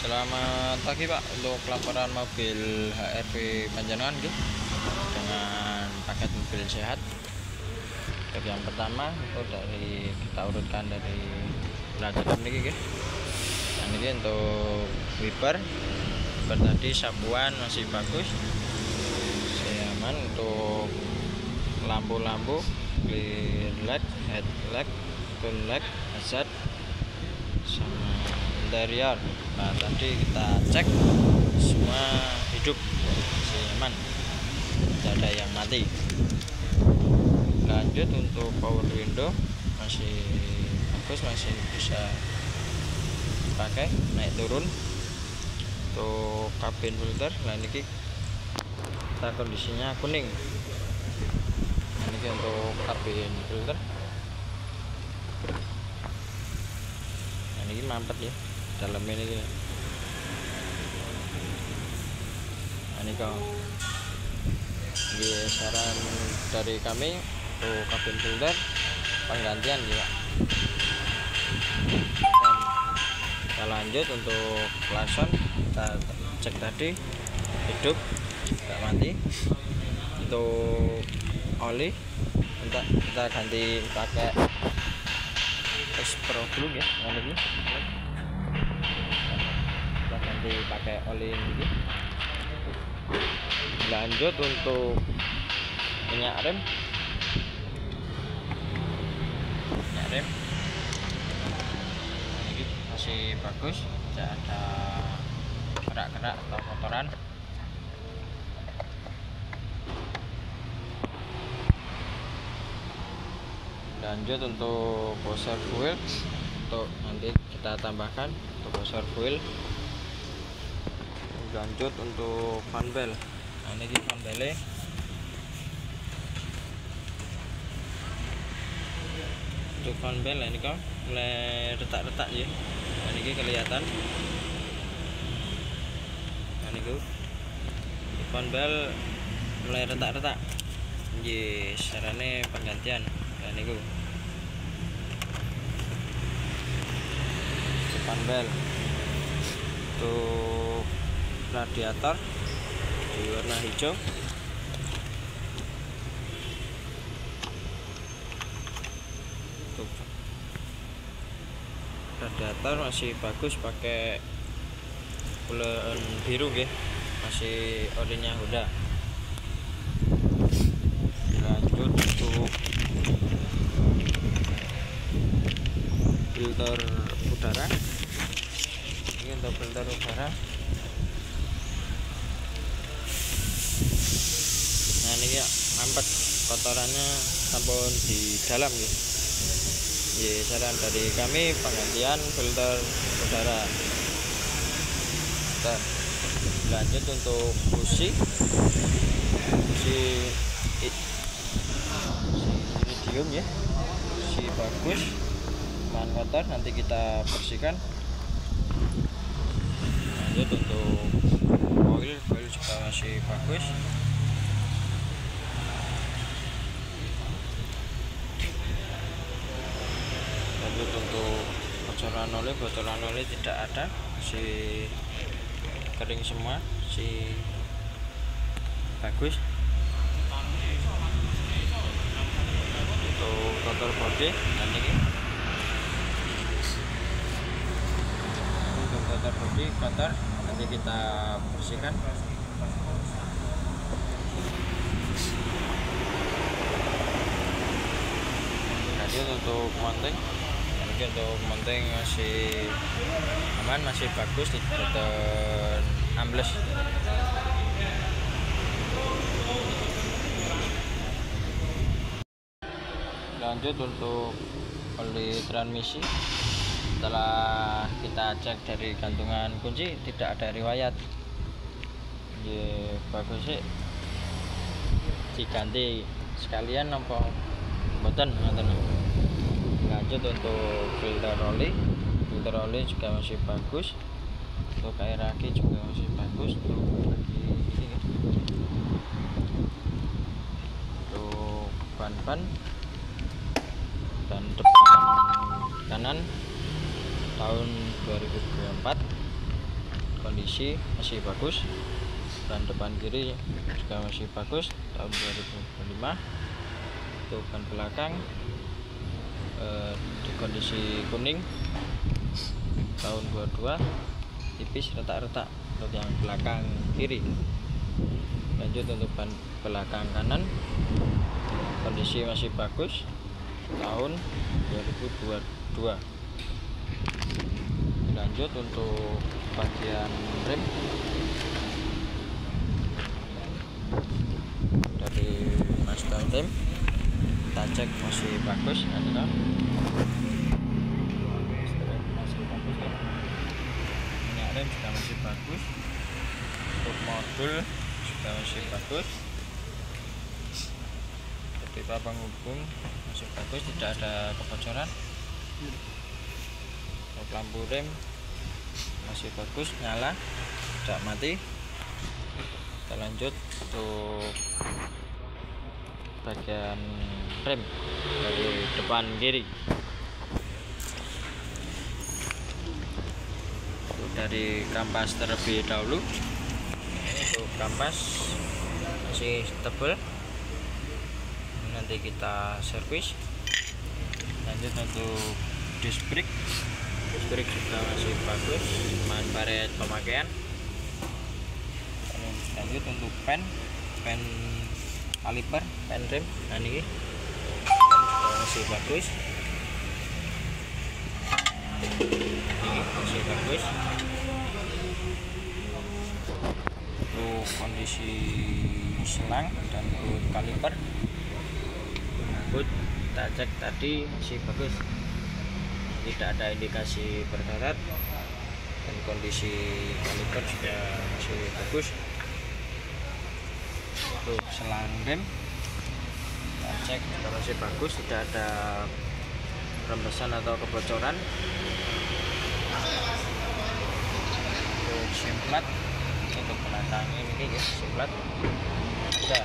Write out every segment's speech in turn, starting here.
Selamat pagi Pak, untuk pelaporan mobil HRV Panjenengan gitu, dengan paket mobil sehat. Untuk yang pertama itu kita urutkan dari pelajaran ini gitu. Dan ini untuk wiper tadi sapuan masih bagus, aman. Untuk lampu-lampu clear light, headlight, tail light, hazard, sama interior. Nah, tadi kita cek semua hidup, masih aman, tidak ada yang mati. Lanjut untuk power window masih bagus, masih bisa dipakai naik turun. Untuk kabin filter, nah ini kita kondisinya kuning. Ini untuk kabin filter. Nah, ini mampet ya dalam ini. Nah, ini kau saran dari kami untuk kabin filter penggantian ya. Dan kita lanjut untuk klakson, kita cek tadi hidup, tidak mati. Untuk oli kita ganti pakai Pro dulu ya, ini kita ganti pakai oli ini. Lanjut untuk minyak rem, ini masih bagus, tidak ada kerak-kerak atau kotoran. Lanjut untuk washer fuel, untuk nanti kita tambahkan untuk washer fuel. Lanjut untuk fan bell, nah ini fan bell. Untuk fan bell ini kan mulai retak-retak ya, nah ini kelihatan. Nah ini fan bell mulai retak-retak, jadi sarannya penggantian. Nah ini fan bell. Untuk radiator di warna hijau, untuk radiator masih bagus, pakai bulan biru ya, masih orinya Honda. Lanjut untuk filter udara, ini untuk filter udara. Nah ini ya mampet, kotorannya sampun di dalam ya. Saran dari kami penggantian filter udara. Dan lanjut untuk busi iridium ya, busi bagus, bahan kotor nanti kita bersihkan. Lanjut untuk oil juga masih bagus. Lanjut untuk bocoran oli tidak ada, masih kering semua, masih bagus. Untuk total body, nanti untuk total body kotor, nanti kita bersihkan. Lanjut untuk mounting, untuk mounting masih aman, masih bagus, tidak ambles. Lanjut untuk oli transmisi, setelah kita cek dari gantungan kunci tidak ada riwayat ya, bagus sih, diganti sekalian apa mboten. Lanjut untuk filter oli juga masih bagus. Untuk air aki juga masih bagus. Untuk ban dan depan kanan tahun 2024. kondisi masih bagus, ban depan kiri juga masih bagus tahun 2005. Untuk ban belakang di kondisi kuning tahun 22, tipis retak-retak untuk yang belakang kiri. Lanjut untuk ban belakang kanan, kondisi masih bagus tahun 2022. Lanjut untuk bagian rem, dari master rem kita cek masih bagus, masih bagus ya. Minyak rem juga masih bagus, untuk modul juga masih bagus, pipa penghubung masih bagus, tidak ada kebocoran. Untuk lampu rem masih bagus, nyala, tidak mati. Kita lanjut untuk bagian rem dari depan kiri. Untuk dari kampas terlebih dahulu, untuk kampas masih tebal, nanti kita servis. Lanjut untuk disc brake juga masih bagus, cuman baret pemakaian. Lanjut untuk pen kaliper, pen rem, nah ini masih bagus, ini masih bagus. Untuk kondisi selang dan boot kaliper, boot kita cek tadi masih bagus, tidak ada indikasi berkarat, dan kondisi kaliper juga masih bagus. Untuk selang rem kita cek juga masih bagus, tidak ada rembesan atau kebocoran. Untuk sim plat untuk belakang ini ya, sim plat ada.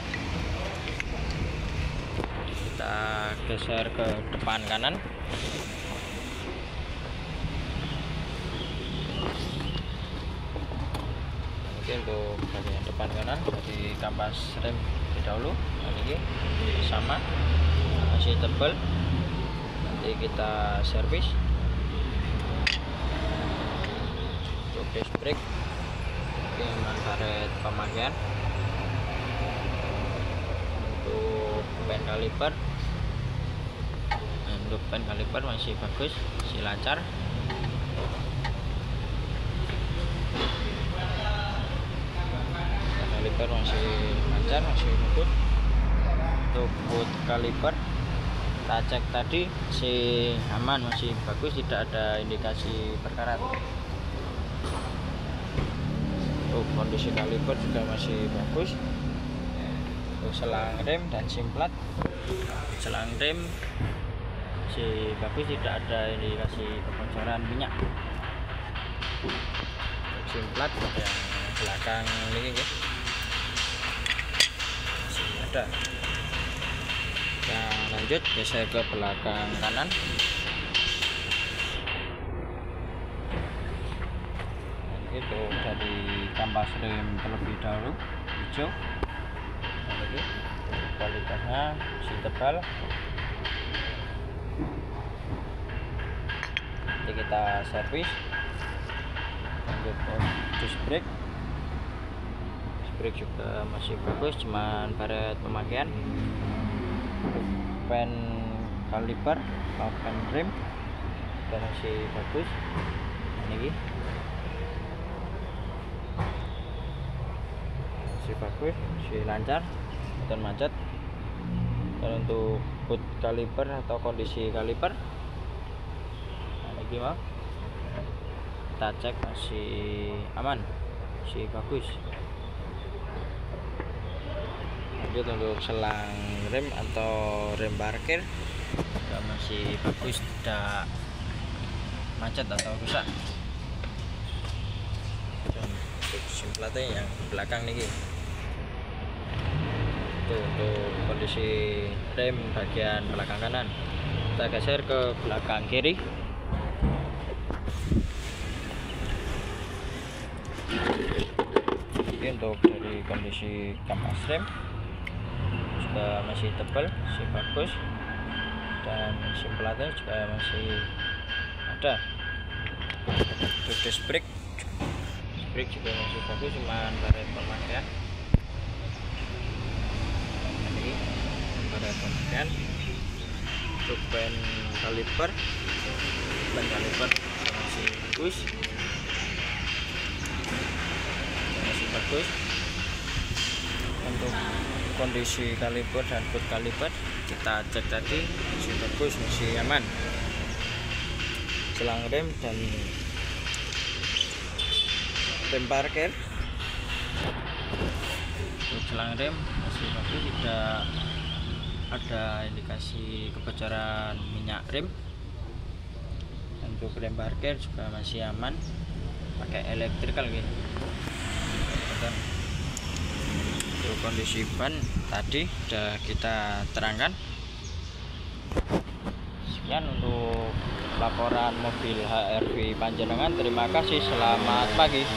Kita geser ke depan kanan. Untuk bagian depan kanan dari kampas rem di dahulu, ini sama, masih tebal, nanti kita servis. Untuk disc brake dengan karet pemakaian. Untuk pen kaliper, masih bagus, masih lancar. Kaliper masih lancar, masih bagus. Untuk boot kaliper kita cek tadi masih aman, masih bagus, tidak ada indikasi berkarat. Untuk kondisi kaliper juga masih bagus. Untuk selang rem dan sim plat, selang rem masih bagus, tidak ada indikasi kebocoran minyak. Untuk sim plat yang belakang ini ya, ada. Kita lanjut geser ke belakang kanan. Itu dari kampas rem terlebih dahulu hijau, ini kualitasnya masih tebal. Nanti kita servis. Lanjut disc brake juga masih bagus, cuman baret pemakaian. Pen kaliper atau pen rem juga masih bagus, ini masih bagus, masih lancar, bukan macet. Dan untuk boot kaliper atau kondisi kaliper, ini mau kita cek masih aman, masih bagus. Lanjut untuk selang rem atau rem parkir juga masih bagus, tidak macet atau rusak. Dan untuk sim platnya yang belakang nih, itu untuk kondisi rem bagian belakang kanan. Kita geser ke belakang kiri. untuk dari kondisi kampas rem juga masih tebal, masih bagus, dan mesin pelatih juga masih ada. Untuk disc brake juga masih bagus, cuman baret pemakaian. Ini baret pemakaian. Untuk ban kaliper masih bagus, bagus. Untuk kondisi kaliper dan boot kaliper kita cek tadi masih bagus, masih aman. Selang rem dan rem parkir, untuk selang rem masih bagus, tidak ada indikasi kebocoran minyak rem. Untuk rem parkir juga masih aman, pakai elektrikal gitu. Untuk kondisi ban tadi sudah kita terangkan. Sekian untuk laporan mobil HR-V Panjenengan. Terima kasih, selamat pagi.